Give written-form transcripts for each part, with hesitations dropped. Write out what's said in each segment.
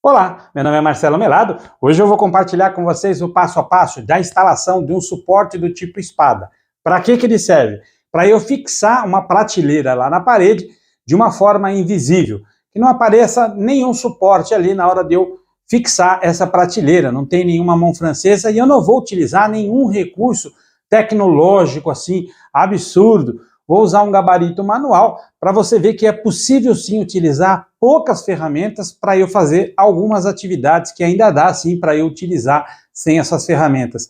Olá, meu nome é Marcelo Melado. Hoje eu vou compartilhar com vocês o passo a passo da instalação de um suporte do tipo espada. Para que ele serve? Para eu fixar uma prateleira lá na parede de uma forma invisível, que não apareça nenhum suporte ali na hora de eu fixar essa prateleira, não tem nenhuma mão francesa e eu não vou utilizar nenhum recurso tecnológico assim absurdo. Vou usar um gabarito manual para você ver que é possível sim utilizar poucas ferramentas para eu fazer algumas atividades que ainda dá sim para eu utilizar sem essas ferramentas.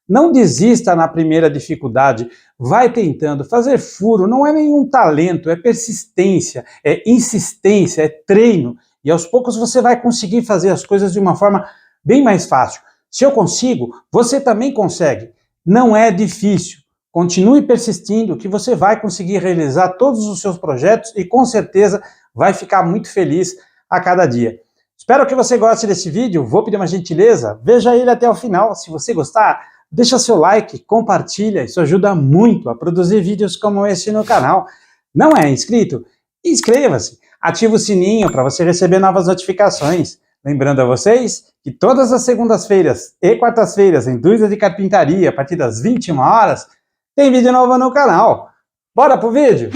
Não desista na primeira dificuldade, vai tentando. Fazer furo não é nenhum talento, é persistência, é insistência, é treino. E aos poucos você vai conseguir fazer as coisas de uma forma bem mais fácil. Se eu consigo, você também consegue. Não é difícil. Continue persistindo que você vai conseguir realizar todos os seus projetos e com certeza vai ficar muito feliz a cada dia. Espero que você goste desse vídeo, vou pedir uma gentileza, veja ele até o final. Se você gostar, deixa seu like, compartilha, isso ajuda muito a produzir vídeos como esse no canal. Não é inscrito? Inscreva-se, ative o sininho para você receber novas notificações. Lembrando a vocês que todas as segundas-feiras e quartas-feiras em Dúvidas de Carpintaria, a partir das 21 horas, tem vídeo novo no canal. Bora pro vídeo?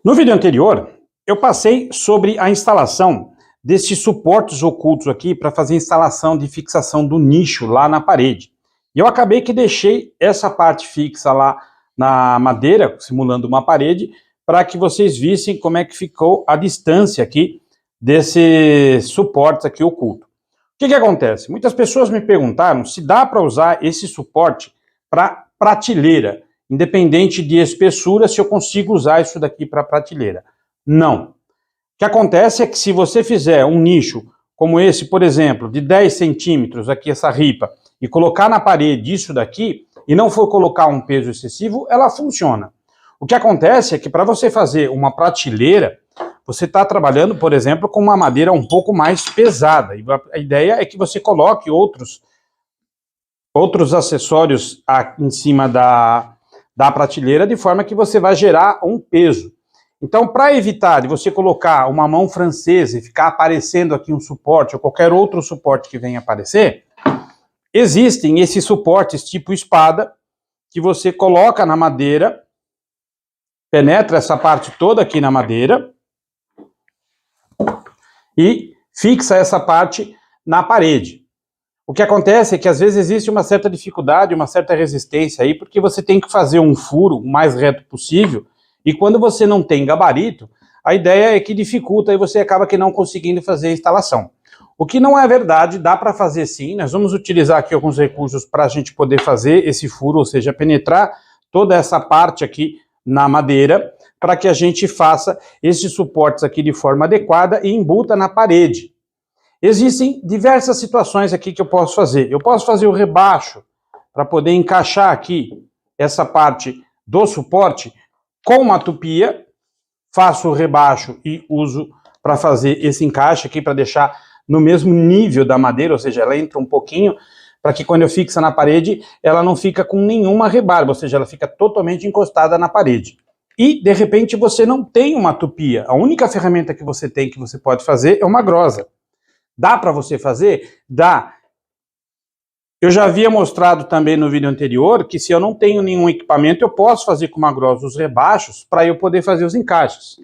No vídeo anterior, eu passei sobre a instalação desses suportes ocultos aqui para fazer a instalação de fixação do nicho lá na parede. E eu acabei que deixei essa parte fixa lá na madeira, simulando uma parede, para que vocês vissem como é que ficou a distância aqui desses suportes aqui ocultos. O que acontece? Muitas pessoas me perguntaram se dá para usar esse suporte para prateleira, independente de espessura, se eu consigo usar isso daqui para prateleira. Não. O que acontece é que se você fizer um nicho como esse, por exemplo, de 10 centímetros, aqui essa ripa, e colocar na parede isso daqui, e não for colocar um peso excessivo, ela funciona. O que acontece é que para você fazer uma prateleira, você está trabalhando, por exemplo, com uma madeira um pouco mais pesada. E a ideia é que você coloque outros acessórios em cima da prateleira, de forma que você vai gerar um peso. Então, para evitar de você colocar uma mão francesa e ficar aparecendo aqui um suporte, ou qualquer outro suporte que venha aparecer, existem esses suportes tipo espada, que você coloca na madeira, penetra essa parte toda aqui na madeira, e fixa essa parte na parede. O que acontece é que às vezes existe uma certa dificuldade, uma certa resistência aí, porque você tem que fazer um furo o mais reto possível, e quando você não tem gabarito, a ideia é que dificulta e você acaba que não conseguindo fazer a instalação. O que não é verdade, dá para fazer sim, nós vamos utilizar aqui alguns recursos para a gente poder fazer esse furo, ou seja, penetrar toda essa parte aqui na madeira, para que a gente faça esses suportes aqui de forma adequada e embuta na parede. Existem diversas situações aqui que eu posso fazer. Eu posso fazer o rebaixo para poder encaixar aqui essa parte do suporte com uma tupia, faço o rebaixo e uso para fazer esse encaixe aqui, para deixar no mesmo nível da madeira, ou seja, ela entra um pouquinho, para que quando eu fixa na parede, ela não fica com nenhuma rebarba, ou seja, ela fica totalmente encostada na parede. E, de repente, você não tem uma tupia. A única ferramenta que você tem, que você pode fazer, é uma grosa. Dá para você fazer? Dá. Eu já havia mostrado também no vídeo anterior que se eu não tenho nenhum equipamento, eu posso fazer com uma grosa os rebaixos para eu poder fazer os encaixes.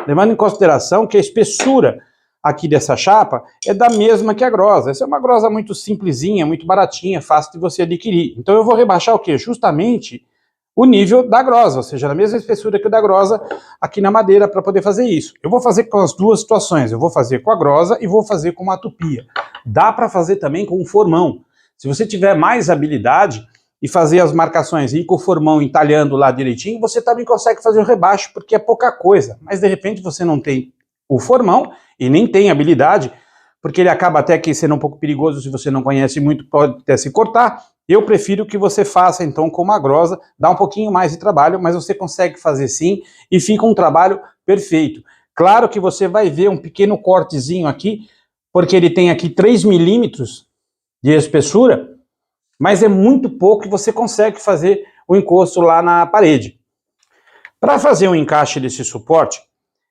Levando em consideração que a espessura aqui dessa chapa é da mesma que a grosa. Essa é uma grosa muito simplesinha, muito baratinha, fácil de você adquirir. Então eu vou rebaixar o quê? Justamente o nível da grosa, ou seja, na mesma espessura que o da grosa aqui na madeira para poder fazer isso. Eu vou fazer com as duas situações, eu vou fazer com a grosa e vou fazer com uma tupia. Dá para fazer também com um formão. Se você tiver mais habilidade e fazer as marcações e ir com o formão entalhando lá direitinho, você também consegue fazer o rebaixo, porque é pouca coisa. Mas de repente você não tem o formão e nem tem habilidade, porque ele acaba até que sendo um pouco perigoso se você não conhece muito, pode até se cortar. Eu prefiro que você faça então com uma grosa, dá um pouquinho mais de trabalho, mas você consegue fazer sim e fica um trabalho perfeito. Claro que você vai ver um pequeno cortezinho aqui, porque ele tem aqui 3 milímetros de espessura, mas é muito pouco e você consegue fazer o encosto lá na parede. Para fazer um encaixe desse suporte,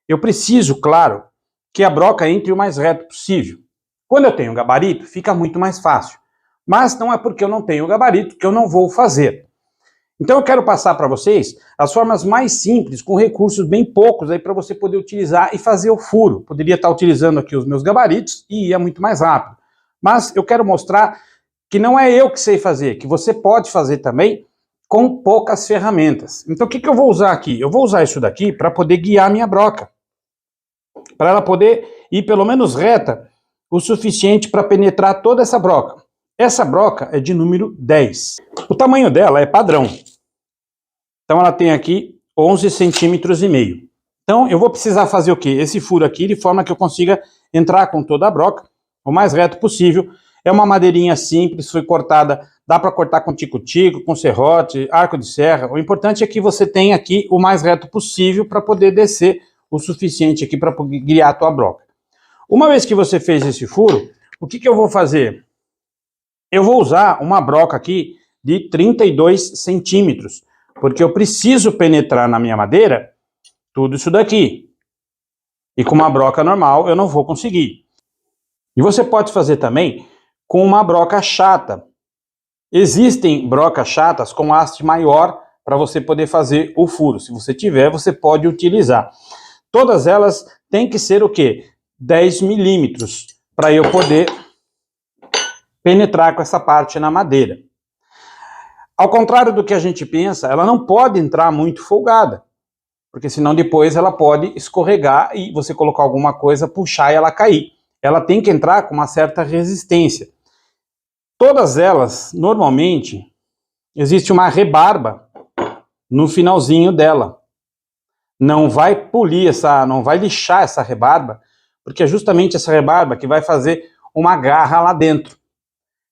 eu preciso, claro, que a broca entre o mais reto possível. Quando eu tenho gabarito, fica muito mais fácil. Mas não é porque eu não tenho gabarito que eu não vou fazer. Então eu quero passar para vocês as formas mais simples, com recursos bem poucos aí para você poder utilizar e fazer o furo. Poderia estar utilizando aqui os meus gabaritos e ia muito mais rápido. Mas eu quero mostrar que não é eu que sei fazer, que você pode fazer também com poucas ferramentas. Então o que eu vou usar aqui? Eu vou usar isso daqui para poder guiar minha broca. Para ela poder ir pelo menos reta o suficiente para penetrar toda essa broca. Essa broca é de número 10. O tamanho dela é padrão. Então ela tem aqui 11 centímetros e meio. Então eu vou precisar fazer o quê? Esse furo aqui de forma que eu consiga entrar com toda a broca o mais reto possível. É uma madeirinha simples, foi cortada, dá para cortar com tico-tico, com serrote, arco de serra. O importante é que você tenha aqui o mais reto possível para poder descer o suficiente aqui para guiar a tua broca. Uma vez que você fez esse furo, o que eu vou fazer? Eu vou usar uma broca aqui de 32 centímetros, porque eu preciso penetrar na minha madeira tudo isso daqui. E com uma broca normal eu não vou conseguir. E você pode fazer também com uma broca chata. Existem brocas chatas com haste maior para você poder fazer o furo. Se você tiver, você pode utilizar. Todas elas têm que ser o quê? 10 milímetros, para eu poder penetrar com essa parte na madeira. Ao contrário do que a gente pensa, ela não pode entrar muito folgada, porque senão depois ela pode escorregar e você colocar alguma coisa, puxar e ela cair. Ela tem que entrar com uma certa resistência. Todas elas, normalmente, existe uma rebarba no finalzinho dela. Não vai polir não vai lixar essa rebarba, porque é justamente essa rebarba que vai fazer uma garra lá dentro.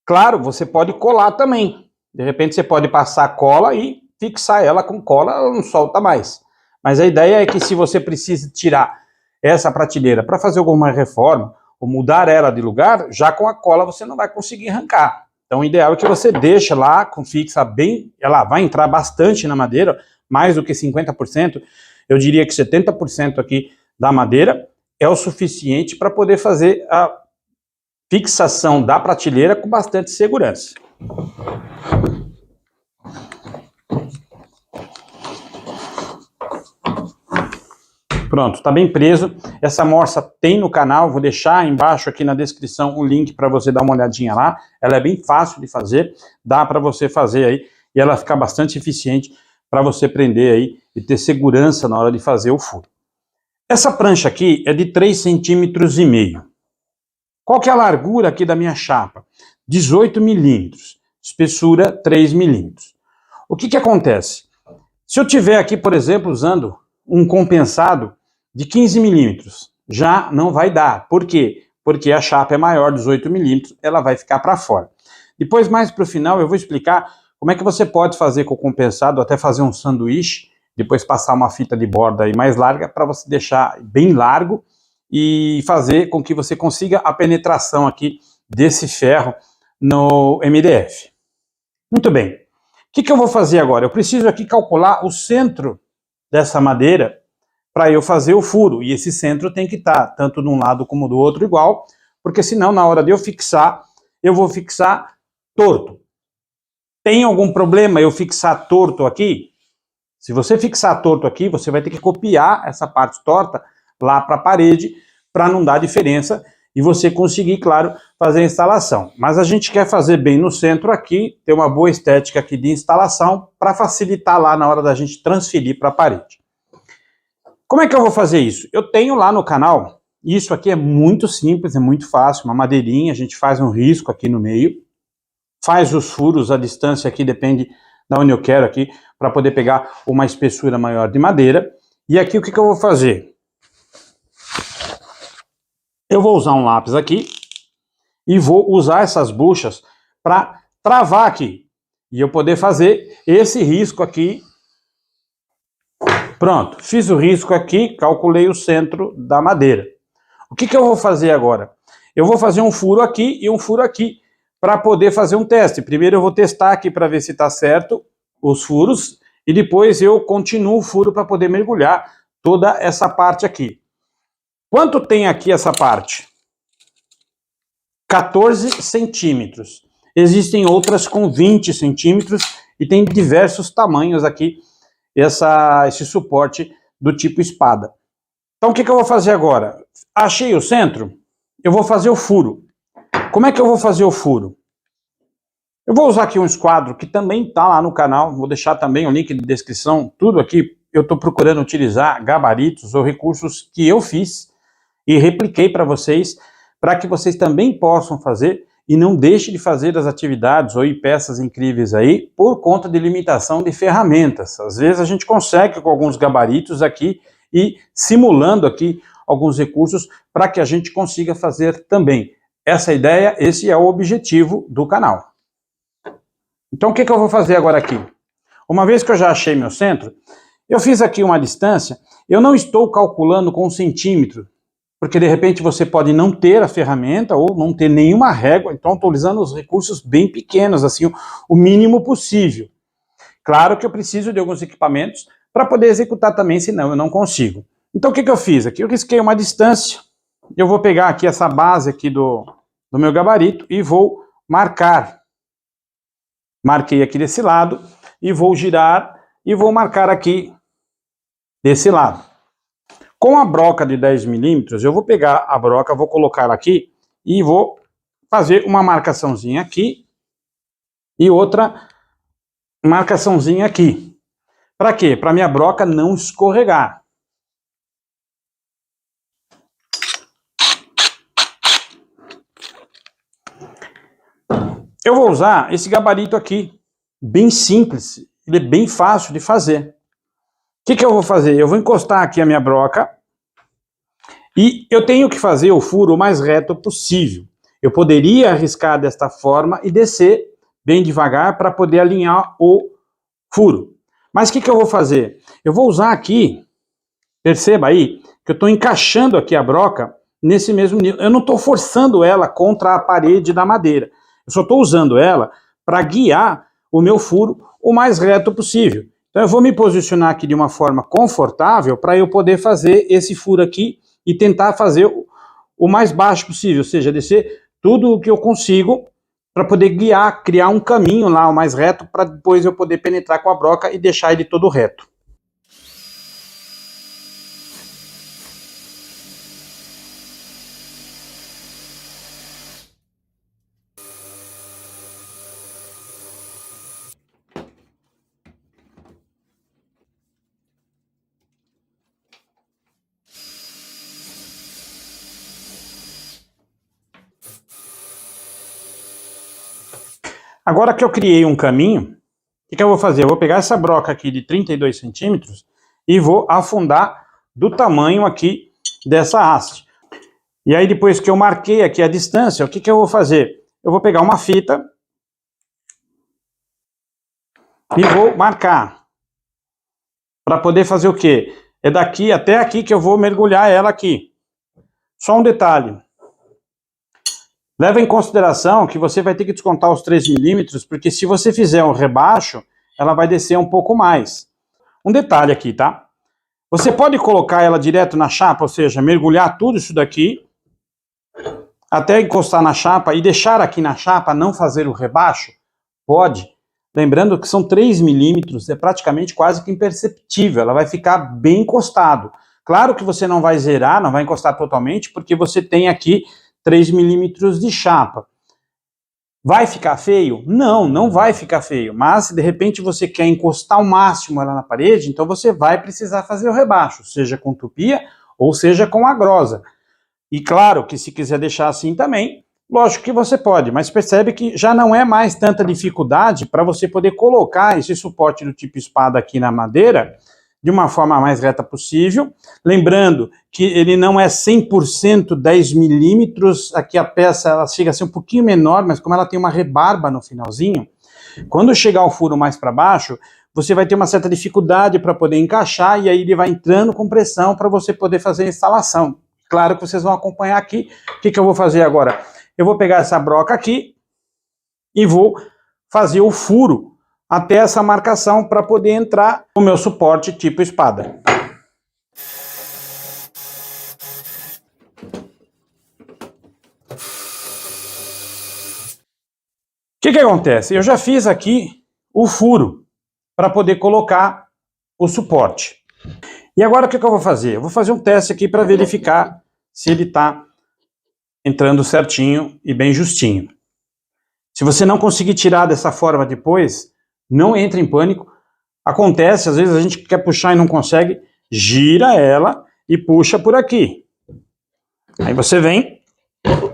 Claro, você pode colar também. De repente você pode passar cola e fixar ela com cola, ela não solta mais. Mas a ideia é que se você precisa tirar essa prateleira para fazer alguma reforma, ou mudar ela de lugar, já com a cola você não vai conseguir arrancar. Então o ideal é que você deixe lá, fixa bem, ela vai entrar bastante na madeira, mais do que 50%, eu diria que 70% aqui da madeira é o suficiente para poder fazer a fixação da prateleira com bastante segurança. Pronto, está bem preso. Essa morsa tem no canal, vou deixar embaixo aqui na descrição o link para você dar uma olhadinha lá. Ela é bem fácil de fazer, dá para você fazer aí e ela fica bastante eficiente para você prender aí e ter segurança na hora de fazer o furo. Essa prancha aqui é de 3,5 centímetros. Qual que é a largura aqui da minha chapa? 18 milímetros, espessura 3 milímetros. O que acontece? Se eu tiver aqui, por exemplo, usando um compensado de 15 milímetros, já não vai dar. Por quê? Porque a chapa é maior, 18 milímetros, ela vai ficar para fora. Depois, mais para o final, eu vou explicar como é que você pode fazer com o compensado, até fazer um sanduíche, depois passar uma fita de borda aí mais larga, para você deixar bem largo e fazer com que você consiga a penetração aqui desse ferro no MDF. Muito bem. O que eu vou fazer agora? Eu preciso aqui calcular o centro dessa madeira para eu fazer o furo. E esse centro tem que estar tanto de um lado como do outro igual, porque senão na hora de eu fixar, eu vou fixar torto. Tem algum problema eu fixar torto aqui? Se você fixar torto aqui, você vai ter que copiar essa parte torta lá para a parede para não dar diferença e você conseguir, claro, fazer a instalação. Mas a gente quer fazer bem no centro aqui, ter uma boa estética aqui de instalação para facilitar lá na hora da gente transferir para a parede. Como é que eu vou fazer isso? Eu tenho lá no canal, isso aqui é muito simples, é muito fácil, uma madeirinha, a gente faz um risco aqui no meio, faz os furos, a distância aqui depende de onde eu quero aqui, para poder pegar uma espessura maior de madeira. E aqui o que eu vou fazer? Eu vou usar um lápis aqui e vou usar essas buchas para travar aqui. E eu poder fazer esse risco aqui. Pronto, fiz o risco aqui, calculei o centro da madeira. O que eu vou fazer agora? Eu vou fazer um furo aqui e um furo aqui para poder fazer um teste. Primeiro eu vou testar aqui para ver se está certo os furos e depois eu continuo o furo para poder mergulhar toda essa parte aqui. Quanto tem aqui essa parte? 14 centímetros. Existem outras com 20 centímetros e tem diversos tamanhos aqui esse suporte do tipo espada. Então o que eu vou fazer agora? Achei o centro, eu vou fazer o furo. Como é que eu vou fazer o furo? Eu vou usar aqui um esquadro que também está lá no canal, vou deixar também o link de descrição, tudo aqui. Eu estou procurando utilizar gabaritos ou recursos que eu fiz e repliquei para vocês que vocês também possam fazer e não deixe de fazer as atividades ou peças incríveis aí por conta de limitação de ferramentas. Às vezes a gente consegue com alguns gabaritos aqui e simulando aqui alguns recursos para que a gente consiga fazer também. Essa ideia, esse é o objetivo do canal. Então o que eu vou fazer agora aqui? Uma vez que eu já achei meu centro, eu fiz aqui uma distância, eu não estou calculando com centímetro, porque de repente você pode não ter a ferramenta ou não ter nenhuma régua, então estou usando os recursos bem pequenos, assim, o mínimo possível. Claro que eu preciso de alguns equipamentos para poder executar também, senão eu não consigo. Então o que eu fiz aqui? Eu risquei uma distância, eu vou pegar aqui essa base aqui do meu gabarito e vou marcar. Marquei aqui desse lado e vou girar e vou marcar aqui desse lado. Com a broca de 10 milímetros, eu vou pegar a broca, vou colocar ela aqui e vou fazer uma marcaçãozinha aqui e outra marcaçãozinha aqui. Para quê? Para minha broca não escorregar. Eu vou usar esse gabarito aqui, bem simples, ele é bem fácil de fazer. O que eu vou fazer? Eu vou encostar aqui a minha broca e eu tenho que fazer o furo o mais reto possível. Eu poderia arriscar desta forma e descer bem devagar para poder alinhar o furo. Mas o que eu vou fazer? Eu vou usar aqui, perceba aí, que eu estou encaixando aqui a broca nesse mesmo nível. Eu não estou forçando ela contra a parede da madeira. Eu só estou usando ela para guiar o meu furo o mais reto possível. Então eu vou me posicionar aqui de uma forma confortável para eu poder fazer esse furo aqui e tentar fazer o mais baixo possível, ou seja, descer tudo o que eu consigo para poder guiar, criar um caminho lá o mais reto para depois eu poder penetrar com a broca e deixar ele todo reto. Agora que eu criei um caminho, o que eu vou fazer? Eu vou pegar essa broca aqui de 32 centímetros e vou afundar do tamanho aqui dessa haste. E aí depois que eu marquei aqui a distância, o que eu vou fazer? Eu vou pegar uma fita e vou marcar. Para poder fazer o quê? É daqui até aqui que eu vou mergulhar ela aqui. Só um detalhe. Leva em consideração que você vai ter que descontar os 3 milímetros, porque se você fizer um rebaixo, ela vai descer um pouco mais. Um detalhe aqui, tá? Você pode colocar ela direto na chapa, ou seja, mergulhar tudo isso daqui, até encostar na chapa e deixar aqui na chapa, não fazer o rebaixo? Pode. Lembrando que são 3 milímetros, é praticamente quase que imperceptível, ela vai ficar bem encostado. Claro que você não vai zerar, não vai encostar totalmente, porque você tem aqui 3 milímetros de chapa. Vai ficar feio? Não, não vai ficar feio. Mas se de repente você quer encostar ao máximo ela na parede, então você vai precisar fazer o rebaixo, seja com tupia ou seja com a grosa. E claro que se quiser deixar assim também, lógico que você pode, mas percebe que já não é mais tanta dificuldade para você poder colocar esse suporte do tipo espada aqui na madeira de uma forma mais reta possível. Lembrando que ele não é 100% 10 milímetros, aqui a peça ela chega a ser um pouquinho menor, mas como ela tem uma rebarba no finalzinho, quando chegar o furo mais para baixo, você vai ter uma certa dificuldade para poder encaixar e aí ele vai entrando com pressão para você poder fazer a instalação. Claro que vocês vão acompanhar aqui. O que eu vou fazer agora? Eu vou pegar essa broca aqui e vou fazer o furo até essa marcação para poder entrar o meu suporte tipo espada. O que acontece? Eu já fiz aqui o furo para poder colocar o suporte. E agora o que eu vou fazer? Eu vou fazer um teste aqui para verificar se ele está entrando certinho e bem justinho. Se você não conseguir tirar dessa forma depois, não entre em pânico. Acontece, às vezes a gente quer puxar e não consegue, gira ela e puxa por aqui. Aí você vem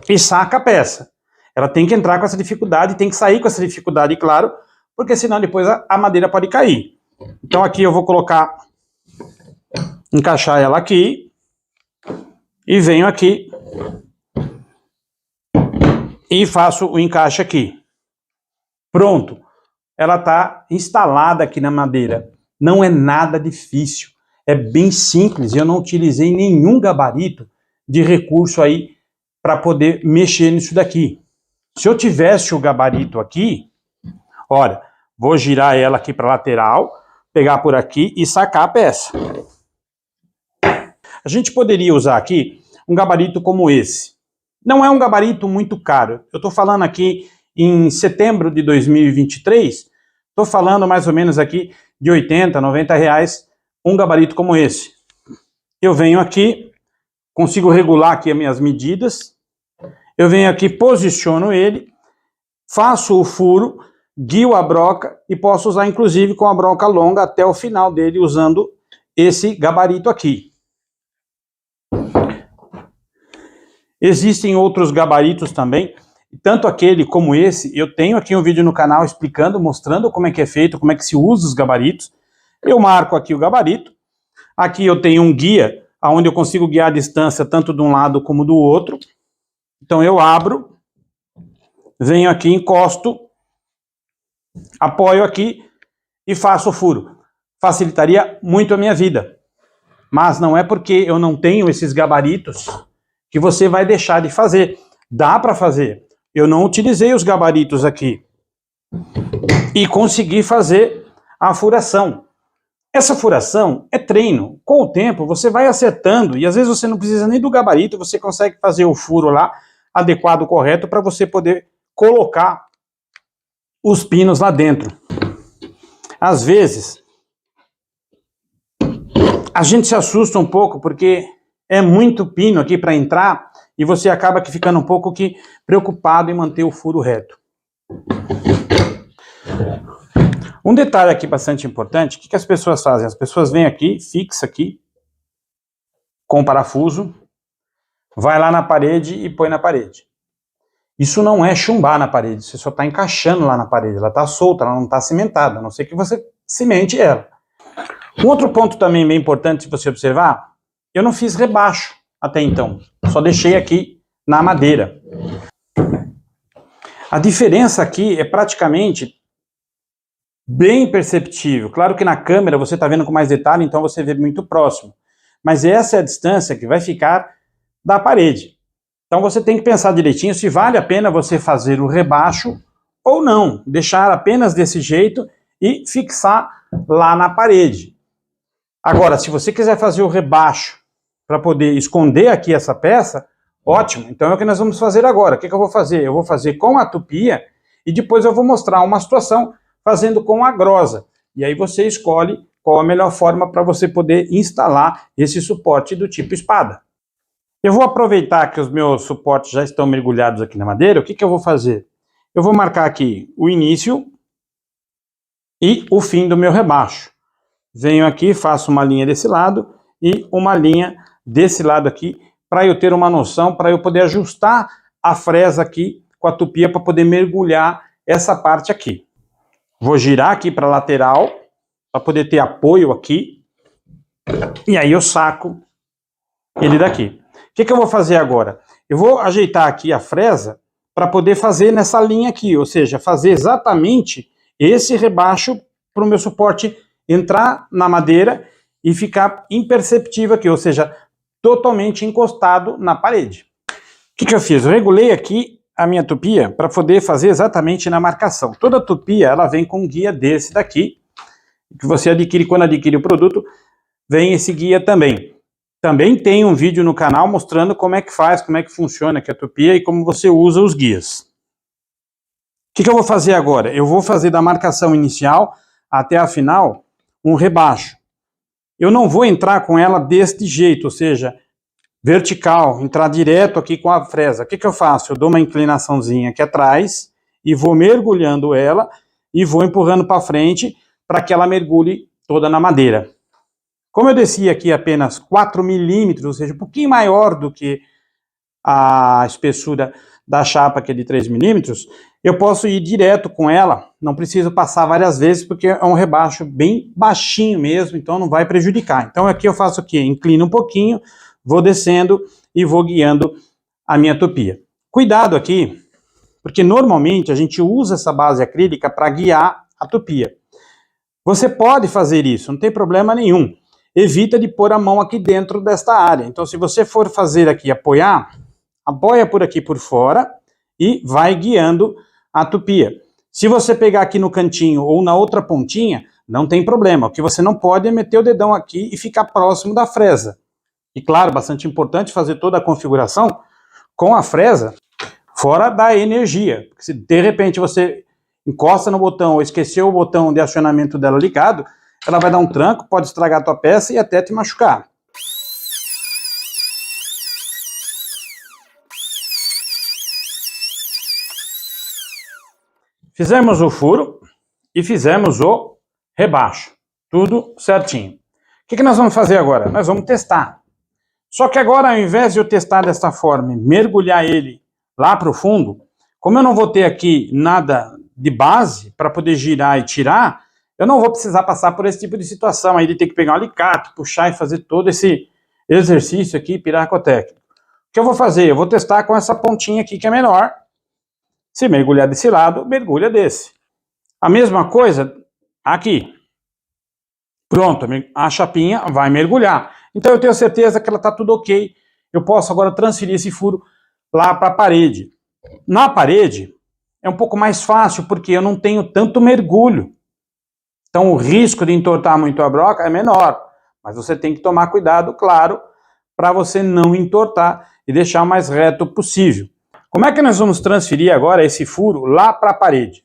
e saca a peça. Ela tem que entrar com essa dificuldade, tem que sair com essa dificuldade, claro, porque senão depois a madeira pode cair. Então aqui eu vou colocar, encaixar ela aqui, e venho aqui, e faço o encaixe aqui. Pronto. Ela está instalada aqui na madeira. Não é nada difícil. É bem simples. Eu não utilizei nenhum gabarito de recurso aí para poder mexer nisso daqui. Se eu tivesse o gabarito aqui, olha, vou girar ela aqui para a lateral, pegar por aqui e sacar a peça. A gente poderia usar aqui um gabarito como esse. Não é um gabarito muito caro. Eu estou falando aqui em setembro de 2023, estou falando mais ou menos aqui de 80, 90 reais um gabarito como esse. Eu venho aqui, consigo regular aqui as minhas medidas, eu venho aqui, posiciono ele, faço o furo, guio a broca e posso usar inclusive com a broca longa até o final dele usando esse gabarito aqui. Existem outros gabaritos também, tanto aquele como esse. Eu tenho aqui um vídeo no canal explicando, mostrando como é que é feito, como é que se usa os gabaritos. Eu marco aqui o gabarito. Aqui eu tenho um guia, onde eu consigo guiar a distância tanto de um lado como do outro. Então eu abro, venho aqui, encosto, apoio aqui e faço o furo. Facilitaria muito a minha vida. Mas não é porque eu não tenho esses gabaritos que você vai deixar de fazer. Dá para fazer. Eu não utilizei os gabaritos aqui e consegui fazer a furação. Essa furação é treino. Com o tempo você vai acertando e às vezes você não precisa nem do gabarito, você consegue fazer o furo lá adequado, correto, para você poder colocar os pinos lá dentro. Às vezes a gente se assusta um pouco porque é muito pino aqui para entrar e você acaba que ficando um pouco que preocupado em manter o furo reto. Um detalhe aqui bastante importante, o que as pessoas fazem? As pessoas vêm aqui, fixa aqui, com o parafuso, vai lá na parede e põe na parede. Isso não é chumbar na parede, você só está encaixando lá na parede, ela está solta, ela não está cimentada, a não ser que você cimente ela. Um outro ponto também bem importante de você observar, eu não fiz rebaixo até então, só deixei aqui na madeira. A diferença aqui é praticamente bem perceptível. Claro que na câmera você está vendo com mais detalhe, então você vê muito próximo. Mas essa é a distância que vai ficar da parede. Então você tem que pensar direitinho se vale a pena você fazer o rebaixo ou não. Deixar apenas desse jeito e fixar lá na parede. Agora, se você quiser fazer o rebaixo para poder esconder aqui essa peça, ótimo. Então é o que nós vamos fazer agora. O que eu vou fazer? Eu vou fazer com a tupia e depois eu vou mostrar uma situação fazendo com a grosa. E aí você escolhe qual a melhor forma para você poder instalar esse suporte do tipo espada. Eu vou aproveitar que os meus suportes já estão mergulhados aqui na madeira. O que eu vou fazer? Eu vou marcar aqui o início e o fim do meu rebaixo. Venho aqui, faço uma linha desse lado e uma linha desse lado aqui, para eu ter uma noção, para eu poder ajustar a fresa aqui com a tupia para poder mergulhar essa parte aqui. Vou girar aqui para a lateral, para poder ter apoio aqui, e aí eu saco ele daqui. O que eu vou fazer agora? Eu vou ajeitar aqui a fresa para poder fazer nessa linha aqui, ou seja, fazer exatamente esse rebaixo para o meu suporte entrar na madeira e ficar imperceptível aqui, ou seja, totalmente encostado na parede. O que eu fiz? Eu regulei aqui a minha tupia para poder fazer exatamente na marcação. Toda tupia, ela vem com um guia desse daqui, que você adquire quando adquire o produto, vem esse guia também. Também tem um vídeo no canal mostrando como é que faz, como é que funciona aqui a tupia e como você usa os guias. O que eu vou fazer agora? Eu vou fazer da marcação inicial até a final um rebaixo. Eu não vou entrar com ela deste jeito, ou seja, vertical, entrar direto aqui com a fresa. O que eu faço? Eu dou uma inclinaçãozinha aqui atrás e vou mergulhando ela e vou empurrando para frente para que ela mergulhe toda na madeira. Como eu desci aqui apenas 4 milímetros, ou seja, um pouquinho maior do que a espessura da chapa, que é de 3 milímetros, eu posso ir direto com ela, não preciso passar várias vezes, porque é um rebaixo bem baixinho mesmo, então não vai prejudicar. Então aqui eu faço o quê? Inclino um pouquinho, vou descendo e vou guiando a minha tupia. Cuidado aqui, porque normalmente a gente usa essa base acrílica para guiar a tupia. Você pode fazer isso, não tem problema nenhum. Evita de pôr a mão aqui dentro desta área. Então se você for fazer aqui, apoia por aqui por fora e vai guiando a tupia. Se você pegar aqui no cantinho ou na outra pontinha, não tem problema. O que você não pode é meter o dedão aqui e ficar próximo da fresa. E claro, bastante importante fazer toda a configuração com a fresa fora da energia. Porque se de repente você encosta no botão ou esqueceu o botão de acionamento dela ligado, ela vai dar um tranco, pode estragar a tua peça e até te machucar. Fizemos o furo e fizemos o rebaixo. Tudo certinho. O que nós vamos fazer agora? Nós vamos testar. Só que agora, ao invés de eu testar desta forma e mergulhar ele lá para o fundo, como eu não vou ter aqui nada de base para poder girar e tirar, eu não vou precisar passar por esse tipo de situação aí de ter que pegar um alicate, puxar e fazer todo esse exercício aqui piracotécnico. O que eu vou fazer? Eu vou testar com essa pontinha aqui que é menor. Se mergulhar desse lado, mergulha desse. A mesma coisa aqui. Pronto, a chapinha vai mergulhar. Então eu tenho certeza que ela está tudo ok. Eu posso agora transferir esse furo lá para a parede. Na parede é um pouco mais fácil porque eu não tenho tanto mergulho. Então o risco de entortar muito a broca é menor. Mas você tem que tomar cuidado, claro, para você não entortar e deixar o mais reto possível. Como é que nós vamos transferir agora esse furo lá para a parede?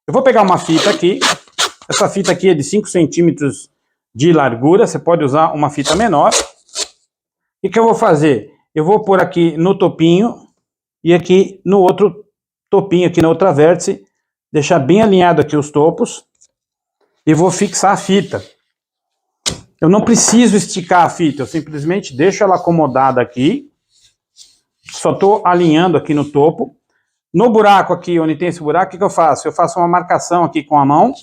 Eu vou pegar uma fita aqui. Essa fita aqui é de 5 centímetros de largura. Você pode usar uma fita menor. O que eu vou fazer? Eu vou pôr aqui no topinho e aqui no outro topinho, aqui na outra vértice. Deixar bem alinhado aqui os topos. E vou fixar a fita. Eu não preciso esticar a fita. Eu simplesmente deixo ela acomodada aqui. Só estou alinhando aqui no topo. No buraco aqui, onde tem esse buraco, o que eu faço? Eu faço uma marcação aqui com a mão.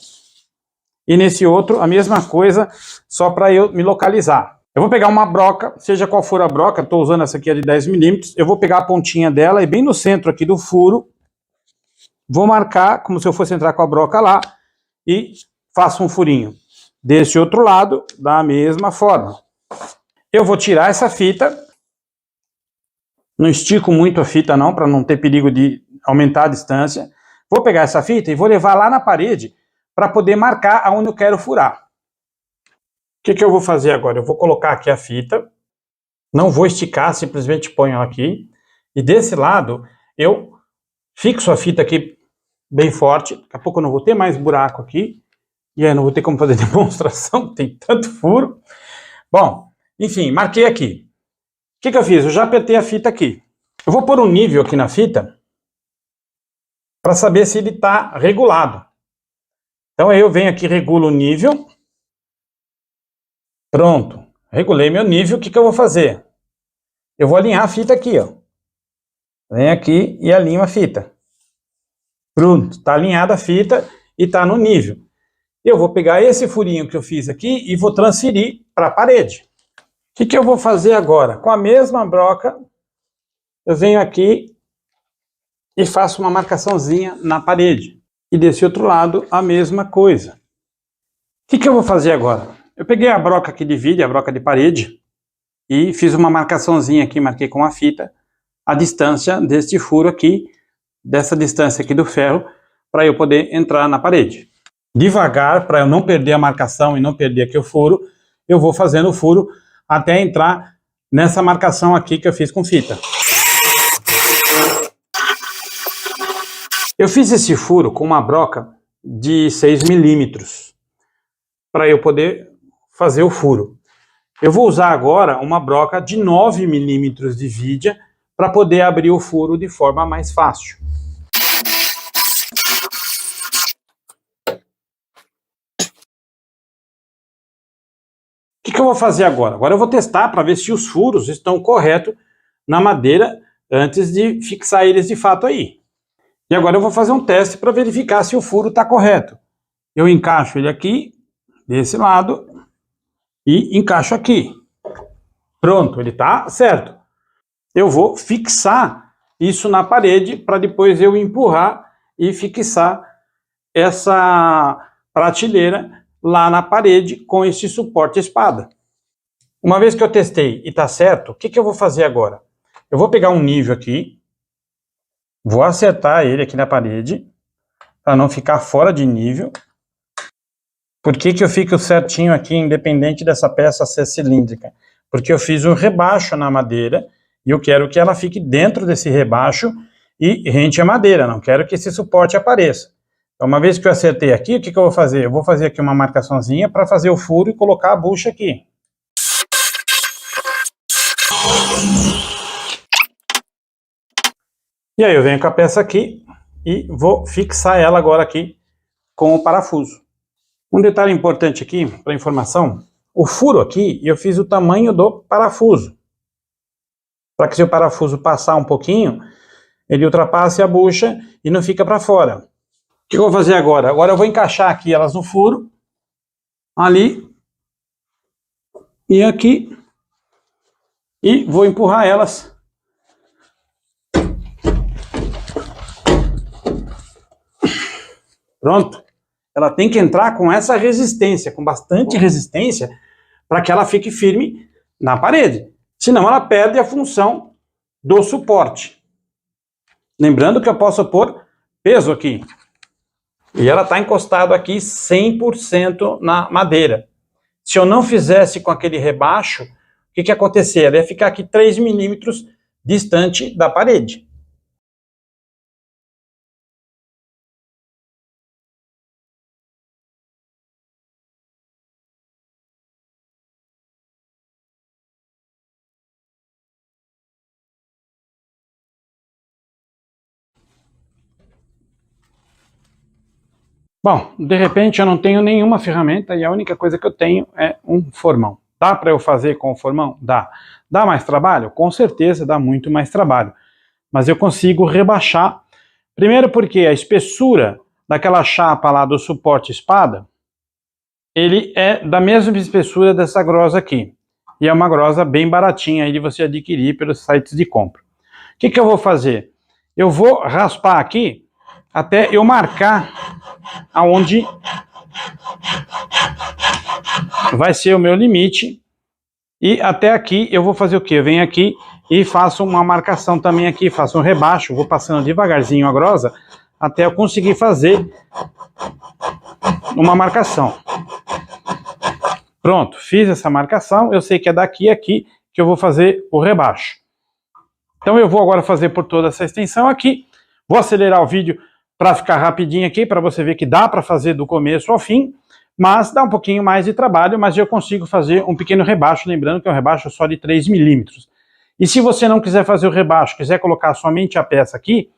E nesse outro, a mesma coisa, só para eu me localizar. Eu vou pegar uma broca, seja qual for a broca, estou usando essa aqui de 10 milímetros. Eu vou pegar a pontinha dela e bem no centro aqui do furo, vou marcar como se eu fosse entrar com a broca lá e faço um furinho. Desse outro lado, da mesma forma. Eu vou tirar essa fita. Não estico muito a fita não, para não ter perigo de aumentar a distância. Vou pegar essa fita e vou levar lá na parede para poder marcar aonde eu quero furar. O que eu vou fazer agora? Eu vou colocar aqui a fita, não vou esticar, simplesmente ponho ela aqui. E desse lado eu fixo a fita aqui bem forte. Daqui a pouco eu não vou ter mais buraco aqui. E aí não vou ter como fazer demonstração, tem tanto furo. Bom, enfim, marquei aqui. O que eu fiz? Eu já apertei a fita aqui. Eu vou pôr um nível aqui na fita para saber se ele está regulado. Então eu venho aqui, regulo o nível. Pronto. Regulei meu nível. O que eu vou fazer? Eu vou alinhar a fita aqui, ó. Venho aqui e alinho a fita. Pronto. Está alinhada a fita e está no nível. Eu vou pegar esse furinho que eu fiz aqui e vou transferir para a parede. O que eu vou fazer agora? Com a mesma broca, eu venho aqui e faço uma marcaçãozinha na parede. E desse outro lado, a mesma coisa. O que eu vou fazer agora? Eu peguei a broca que divide, a broca de parede, e fiz uma marcaçãozinha aqui, marquei com a fita, a distância deste furo aqui, dessa distância aqui do ferro para eu poder entrar na parede. Devagar, para eu não perder a marcação e não perder aqui o furo, eu vou fazendo o furo até entrar nessa marcação aqui que eu fiz com fita. Eu fiz esse furo com uma broca de 6 milímetros para eu poder fazer o furo. Eu vou usar agora uma broca de 9 milímetros de vidia para poder abrir o furo de forma mais fácil. O que eu vou fazer agora? Agora eu vou testar para ver se os furos estão corretos na madeira antes de fixar eles de fato aí. E agora eu vou fazer um teste para verificar se o furo está correto. Eu encaixo ele aqui, desse lado, e encaixo aqui. Pronto, ele está certo. Eu vou fixar isso na parede para depois eu empurrar e fixar essa prateleira lá na parede com esse suporte espada. Uma vez que eu testei e está certo, o que eu vou fazer agora? Eu vou pegar um nível aqui, vou acertar ele aqui na parede, para não ficar fora de nível. Por que eu fico certinho aqui, independente dessa peça ser cilíndrica? Porque eu fiz um rebaixo na madeira, e eu quero que ela fique dentro desse rebaixo e rente a madeira, não quero que esse suporte apareça. Então, uma vez que eu acertei aqui, o que eu vou fazer? Eu vou fazer aqui uma marcaçãozinha para fazer o furo e colocar a bucha aqui. E aí eu venho com a peça aqui e vou fixar ela agora aqui com o parafuso. Um detalhe importante aqui, para informação, o furo aqui eu fiz o tamanho do parafuso. Para que se o parafuso passar um pouquinho, ele ultrapasse a bucha e não fica para fora. O que eu vou fazer agora? Agora eu vou encaixar aqui elas no furo, ali e aqui, e vou empurrar elas. Pronto. Ela tem que entrar com essa resistência, com bastante resistência, para que ela fique firme na parede. Senão ela perde a função do suporte. Lembrando que eu posso pôr peso aqui. E ela está encostada aqui 100% na madeira. Se eu não fizesse com aquele rebaixo, o que ia acontecer? Ela ia ficar aqui 3 milímetros distante da parede. Bom, de repente eu não tenho nenhuma ferramenta e a única coisa que eu tenho é um formão. Dá para eu fazer com o formão? Dá. Dá mais trabalho? Com certeza dá muito mais trabalho. Mas eu consigo rebaixar. Primeiro porque a espessura daquela chapa lá do suporte espada, ele é da mesma espessura dessa grosa aqui. E é uma grosa bem baratinha aí de você adquirir pelos sites de compra. O que eu vou fazer? Eu vou raspar aqui até eu marcar aonde vai ser o meu limite. E até aqui eu vou fazer o quê? Eu venho aqui e faço uma marcação também aqui, faço um rebaixo, vou passando devagarzinho a grosa até eu conseguir fazer uma marcação. Pronto, fiz essa marcação, eu sei que é daqui a aqui que eu vou fazer o rebaixo. Então eu vou agora fazer por toda essa extensão aqui, vou acelerar o vídeo para ficar rapidinho aqui, para você ver que dá para fazer do começo ao fim, mas dá um pouquinho mais de trabalho, mas eu consigo fazer um pequeno rebaixo, lembrando que é um rebaixo só de 3 milímetros. E se você não quiser fazer o rebaixo, quiser colocar somente a peça aqui,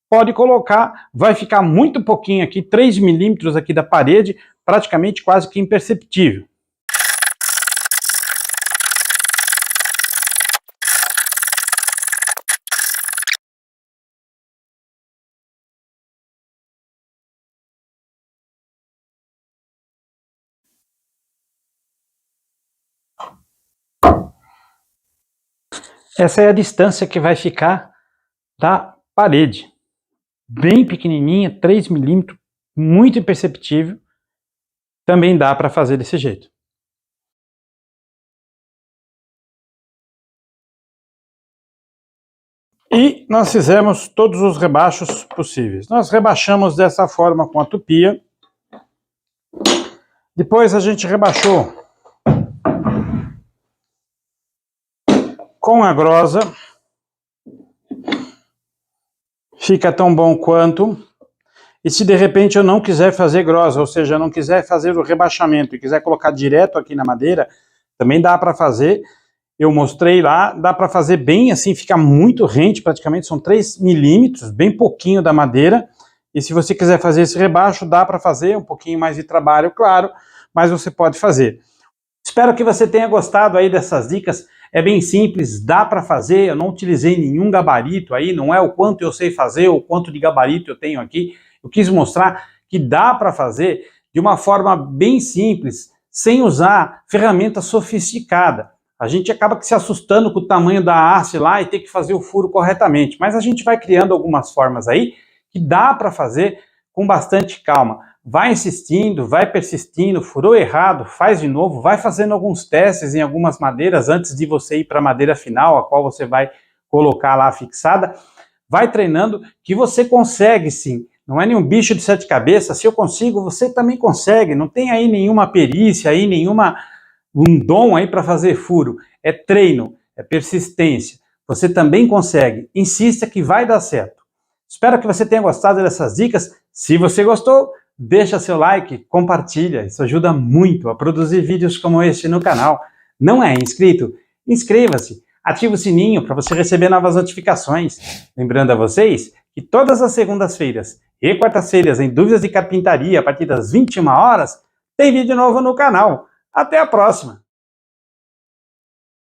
pode colocar, vai ficar muito pouquinho aqui, 3 milímetros aqui da parede, praticamente quase que imperceptível. Essa é a distância que vai ficar da parede. Bem pequenininha, 3 milímetros, muito imperceptível. Também dá para fazer desse jeito. E nós fizemos todos os rebaixos possíveis. Nós rebaixamos dessa forma com a tupia. Depois a gente rebaixou com a grosa. Fica tão bom quanto. E se de repente eu não quiser fazer grosa, ou seja, não quiser fazer o rebaixamento e quiser colocar direto aqui na madeira, também dá para fazer. Eu mostrei lá, dá para fazer bem assim, fica muito rente, praticamente são 3 milímetros, bem pouquinho da madeira. E se você quiser fazer esse rebaixo, dá para fazer, um pouquinho mais de trabalho, claro, mas você pode fazer. Espero que você tenha gostado aí dessas dicas. É bem simples, dá para fazer, eu não utilizei nenhum gabarito aí, não é o quanto eu sei fazer, ou quanto de gabarito eu tenho aqui. Eu quis mostrar que dá para fazer de uma forma bem simples, sem usar ferramenta sofisticada. A gente acaba se assustando com o tamanho da haste lá e ter que fazer o furo corretamente, mas a gente vai criando algumas formas aí que dá para fazer com bastante calma. Vai insistindo, vai persistindo, furou errado, faz de novo, vai fazendo alguns testes em algumas madeiras antes de você ir para a madeira final, a qual você vai colocar lá fixada. Vai treinando que você consegue sim. Não é nenhum bicho de 7 cabeças. Se eu consigo, você também consegue. Não tem aí nenhuma perícia, aí um dom aí para fazer furo. É treino, é persistência. Você também consegue. Insista que vai dar certo. Espero que você tenha gostado dessas dicas. Se você gostou, deixa seu like, compartilha. Isso ajuda muito a produzir vídeos como este no canal. Não é inscrito? Inscreva-se. Ative o sininho para você receber novas notificações. Lembrando a vocês que todas as segundas-feiras e quartas-feiras em Dúvidas de Carpintaria, a partir das 21 horas, tem vídeo novo no canal. Até a próxima!